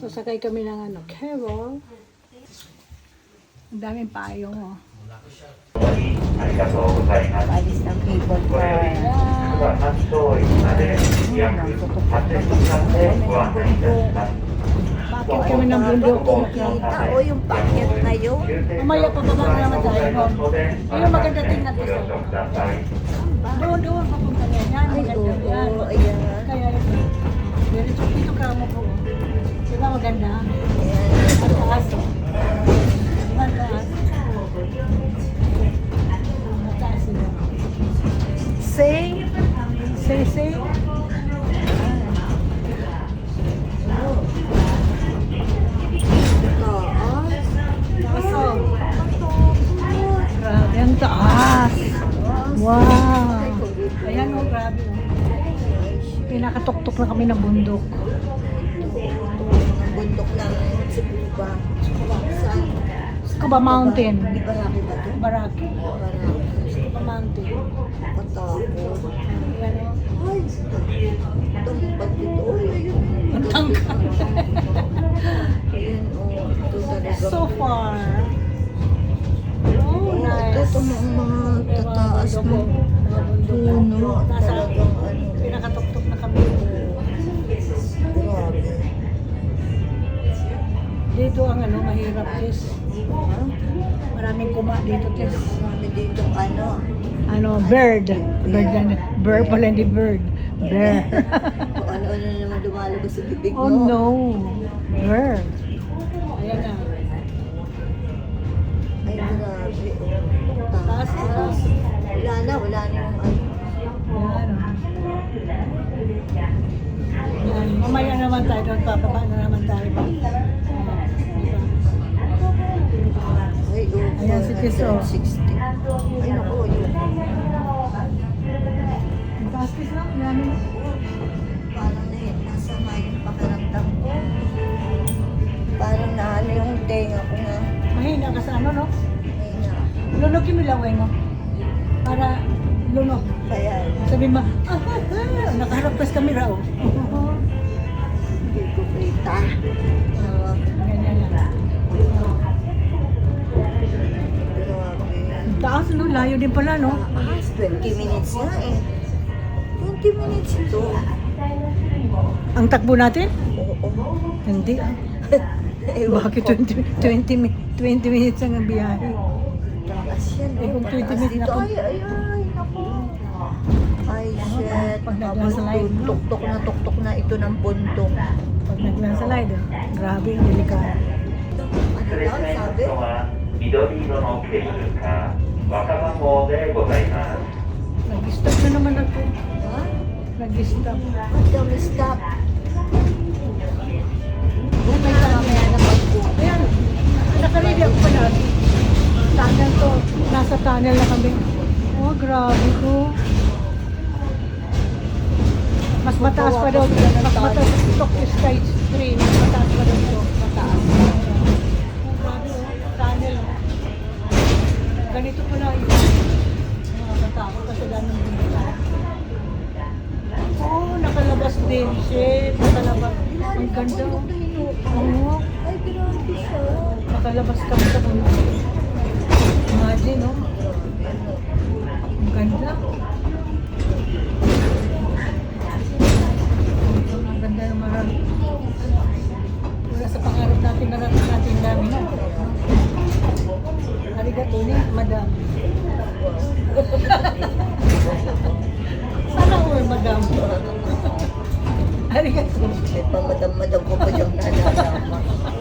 So, sakay kami ng carol. Ang daming payong, oh. ありがとうございます。 Alis ng cable car. 初勝利まで約8時間でご案内いたします。 Bakit kami ng bundok? Kita o yung packet na yun. Mamaya pa ba na naman tayo nun? Ayun, maganda tingnan dito. Doon, papunta niya. Yan, Ay, maganda yan. oo, ayan. Kaya ito. Dito ka mo po. Diba maganda? Ayan. Ang taas. Ang taas. Ang taas sila. Say. Grabe, ang taas. Wow. Ayan o, grabe o. Pinakatuktok na kami ng bundok. Ang bundok ng Sikuba. Saan? Scuba Mountain. Di ba laki ba ito? Baraki. Scuba Mountain. Patapos. Ayan o. Ay, tampad dito. Ay, ayun. Ang tangka. Ayun, oh. Ito talaga. So far. Oh, nice. Ito mga tataas na puno. Nasa Talagang ano. pinakatuktok na kami. Grabe. Dito ang mahirap is. Ha? Maraming kuma dito is. Marami dito Bird. Bird pala, hindi bird. Bear. Kung ano-ano na naman lumalabas sa bibig mo. Oh no. Bird. Ayan na. Ay, grabe. Taas, taas. Wala na yung ano. Ayan o. Ayan. Mamaya naman tayo doon. Papaba na naman tayo. Ay, Ayan si Piso. 60. Ay, naku, yun. Ang taas kis na. Ayan o. Parang nasama yung pakiramdam ko. Parang naano yung tenga ko na. Mahina ka sa no? Ay, na. Lunok yung milaway mo. Para lunok. Kaya, Sabi mo, nakaharap ka sa camera o. hindi ko kita. Ganyan lang. Grabe. Ang taas no, layo din pala no. 20 minutes nga eh. 20 minutes ito. Ang takbo natin? Oo. Hindi ah. Ewan Bakit ko. 20 minutes ang biyahe? Taas yan. Eh, kung 20 Taas minutes dito. na- Ay, naku. Ay, shit. Pag Habang naglasalay, no? tuktok na ito ng bundok. Pag naglandslide, grabe ang delikado. Ano daw, sabi? 緑色の景色か若葉号でございます。 Nag-stop na naman ako. Ha? Nag-stop. Madam, stop. Kung may kamaya na pagbuka. Ayan, nakaredy ako pa lagi. Tunnel to. Nasa tunnel na kami. Oh, grabe ko. Mas mataas pa daw. Mas mataas. Tokyo Stage 3. Mas mataas pa daw ito. Mataas. Oh, grabe oh. Tunnel. Ganito pala yun. Nakakatakot kasi ganun din ito. Oh, nakalabas din. Shit, nakalabas. Ang ganda. Oo. Ay, grabe siya. Nakalabas kami sa mundo. Imagine, no? Ang ganda. Ang ganda ng marami. Wala sa pangarap natin, narating natin namin. Arigato ni, madam. Sana all, madam. Arigato. May pamadam-madam ko pa diyang nalalaman.